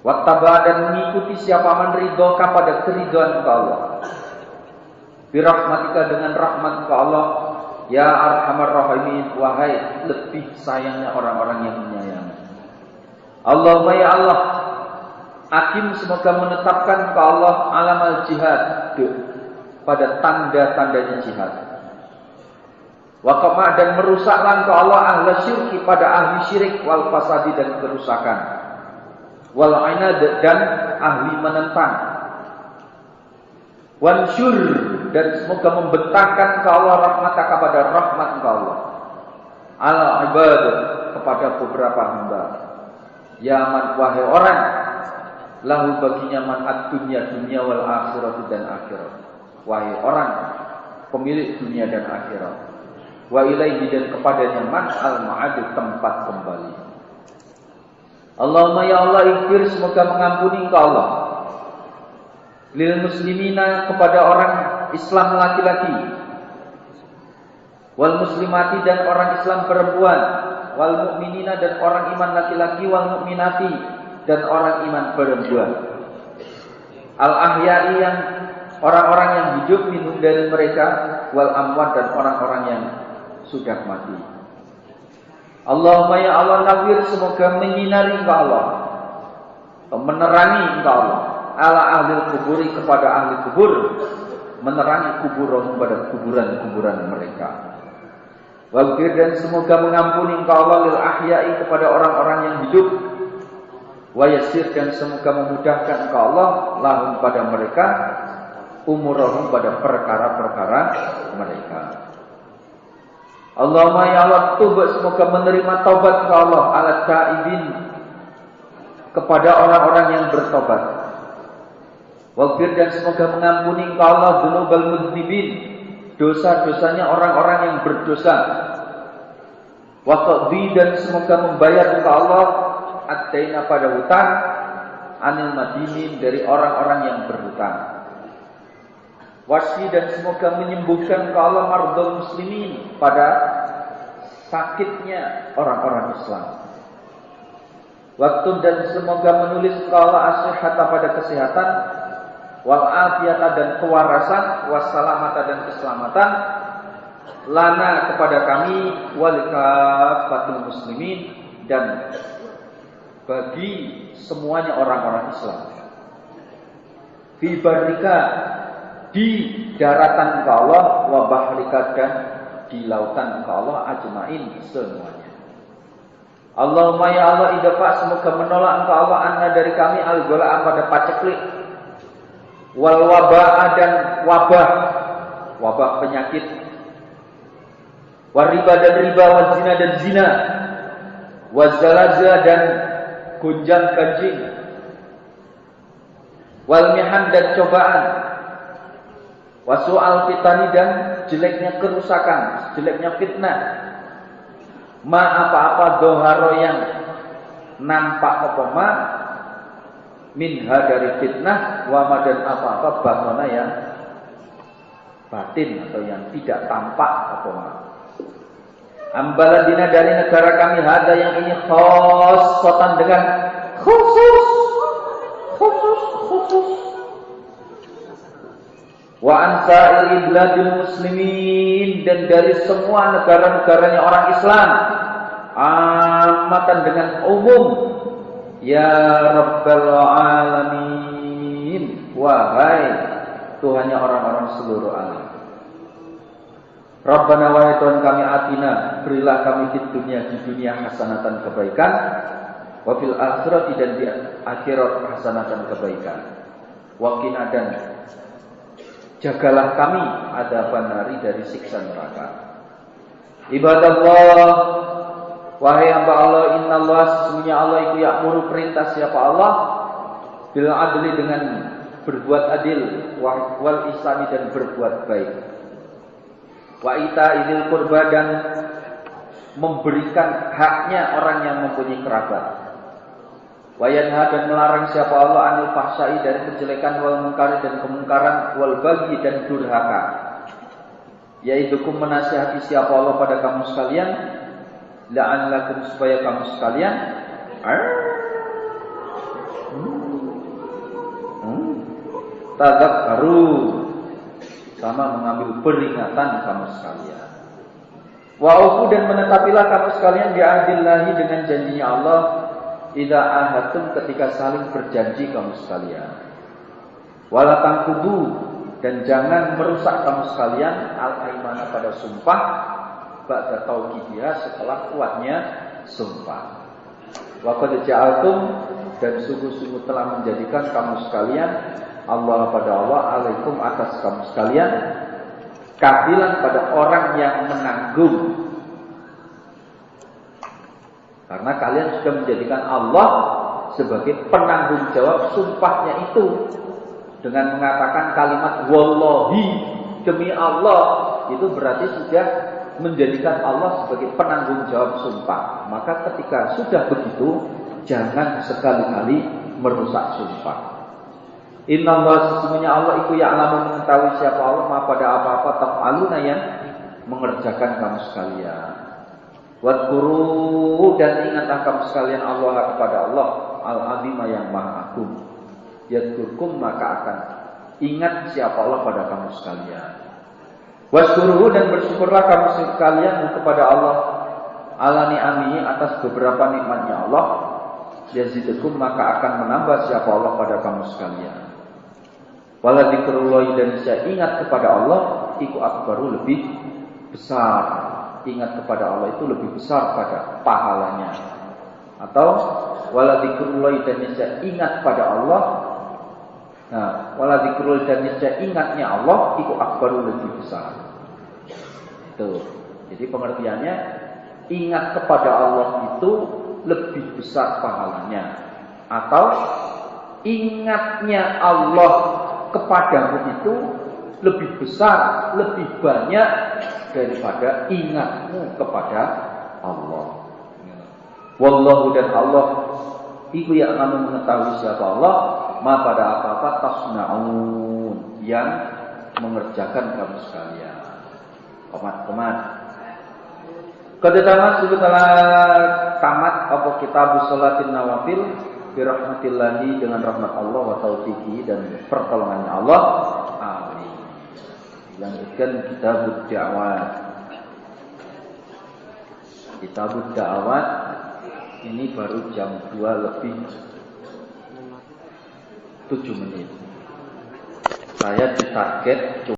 wattaba, dan mengikuti siapa man ridhoka, pada keridhaan Engkau Allah, birahmatika, dengan rahmat Engkau Allah, ya arhamar rahimin, wahai lebih sayangnya orang-orang yang menyayangi. Allahumma ya Allah, Hakim, semoga menetapkan Engkau Allah alamal jihad, pada tanda-tandanya jihad. Waqama, dan merusaklah Engkau Allah ahla syirki, pada ahli syirik, wal fasadi, dan kerusakan, wal ainad, dan ahli menentang, wansyur, dan semoga membentangkan Engkau Allah rahmataka, pada rahmat Engkau Allah, ala ibad, kepada beberapa hamba, ya man, wahai orang, lahu baginya manat dunia, dunia wal akhirat, dan akhirat, wahai orang pemilik dunia dan akhirat, wa ilaihi, dan kepadanya man al ma'ad, tempat kembali. Allahumma ya Allah ighfir, semoga mengampuni Engkau Allah, lil muslimina, kepada orang Islam laki-laki, wal muslimati, dan orang Islam perempuan, wal mu'minina, dan orang iman laki-laki, wal mu'minati, dan orang iman perempuan, al ahya'i, yang orang-orang yang hidup, minum dari mereka, wal amwat, dan orang-orang yang sudah mati. Allahumma ya Allah nawir, semoga menyinari Engkau Allah, menerangi Engkau Allah, ala ahli kuburi, kepada ahli kubur, menerangi kuburan, pada kuburan-kuburan mereka. Waghfir, dan semoga mengampuni Engkau Allah lil ahya'i, kepada orang-orang yang hidup, wa yassir, dan semoga memudahkan Engkau Allah lahum, pada mereka, umurahum, pada perkara-perkara mereka. Allahumma ya Allah tub, semoga menerima taubat Engkau Allah ala ta'ibin, kepada orang-orang yang bertobat. Waghfir, dan semoga mengampuni Engkau Allah dzunubal mudzibin, dosa-dosanya orang-orang yang berdosa. Wa taqdi, dan semoga membayar Engkau Allah ad-daina, pada hutang, anil madinin, dari orang-orang yang berhutang. Wasfi, dan semoga menyembuhkan Engkau Allah mardul muslimin, pada sakitnya orang-orang Islam. Waktu, dan semoga menulis Engkau Allah as-sihhata, pada kesehatan, wal afiyata, dan kewarasan, wassalamata, dan keselamatan, lana, kepada kami, wal kafatul muslimin, dan bagi semuanya orang-orang Islam. Fi barrika, di daratan Engkau Allah, wa bahrika, dan di lautan Engkau Allah, ajmain, semuanya. Allahumma ya Allah idfa, semoga menolak Engkau Allah anna, dari kami, al-ghalaa, pada paceklik, wal wabaa, dan wabah penyakit, wariba, dan riba, wal zina, dan zina, wazalaza, dan gonjang ganjing, wal mihan, dan cobaan, wasu'al fitani, dan jeleknya kerusakan, jeleknya fitnah, ma apa-apa doharo, yang nampak apa ma, minha, dari fitnah, wama, dan apa-apa batona, yang batin, atau yang tidak tampak apa ma. Ambaladina, dari negara kami, hada, yang ini khosotan, dengan khusus. Wa ansa'il ibladil muslimin, dan dari semua negara-negaranya orang Islam, amatan, dengan umum, ya rabbal alamin, wahai Tuhannya orang-orang seluruh alam. Rabbana, wahai Tuhan kami, atina, berilah kami di dunia hasanatan, kebaikan, wa fil akhirati, dan di akhirat hasanatan, kebaikan, wa qina, dan jagalah kami adzaban nari, dari siksa neraka. Ibadallah, wahai hamba Allah, innallaha sesungguhnya Allah itu ya'muru perintah siapa Allah bil adli dengan berbuat adil, wal ihsani dan berbuat baik. Wa ita'il qurba dan memberikan haknya orang yang mempunyai kerabat. Wa yanha dan melarang siapa Allah anil fahsai dari kejelekan wal munkari dan kemungkaran wal baghi dan durhaka. Yaitu menasihati siapa Allah pada kamu sekalian, la'allakum supaya kamu sekalian tadzakkaru sama mengambil peringatan kamu sekalian. Wa ufu dan menetapilah kamu sekalian bi ahdillahi dengan janjinya Allah, idza ahadtum ketika saling berjanji kamu sekalian. Wala tangkudu dan jangan merusak kamu sekalian al-aimana pada sumpah ba'da tauqidiha setelah kuatnya sumpah. Wa qad ja'altum dan sungguh-sungguh telah menjadikan kamu sekalian Allah pada Allah alaikum atas kamu sekalian kafilan pada orang yang menanggung. Karena kalian sudah menjadikan Allah sebagai penanggung jawab sumpahnya itu. Dengan mengatakan kalimat wallahi demi Allah, itu berarti sudah menjadikan Allah sebagai penanggung jawab sumpah. Maka ketika sudah begitu, jangan sekali-kali merusak sumpah. Innallaha sesungguhnya Allah itu ya'lamu mengetahui siapa Allah ma pada apa-apa taf'aluna yang mengerjakan kamu sekalian. Wadhkuru dan ingatlah kamu sekalian Allah kepada Allah al-azima yang maha agung. Yadkurkum maka akan ingat siapa Allah pada kamu sekalian. Wasykuruhu dan bersyukurlah kamu sekalian kepada Allah ala ni'amihi atas beberapa nikmatnya Allah. Yazidukum maka akan menambah siapa Allah pada kamu sekalian. Wala dzikrullahi dan saya ingat kepada Allah iku akbaru lebih besar. Ingat kepada Allah itu lebih besar pada pahalanya. Atau wala dzikrullahi dan saya ingat pada Allah. Nah, wala dzikrul dan ingatnya Allah itu akbaru lebih besar. Itu. Jadi pengertiannya ingat kepada Allah itu lebih besar pahalanya. Atau ingatnya Allah kepadamu itu lebih besar, lebih banyak daripada ingatmu kepada Allah. Wallahu dan Allah itu yang kamu mengetahui siapa Allah ma pada apa-apa tasna'un yang mengerjakan kamu sekalian. Komat. Kedataman sudah telah tamat apa kitab sholatin nawafil birahmatillahi dengan rahmat Allah wa taufiqi dan pertolongannya Allah. Amin. Lanjutkan kitabud da'wat. Kitabud da'wat ini baru jam 2 lebih 7 menit. Saya ditarget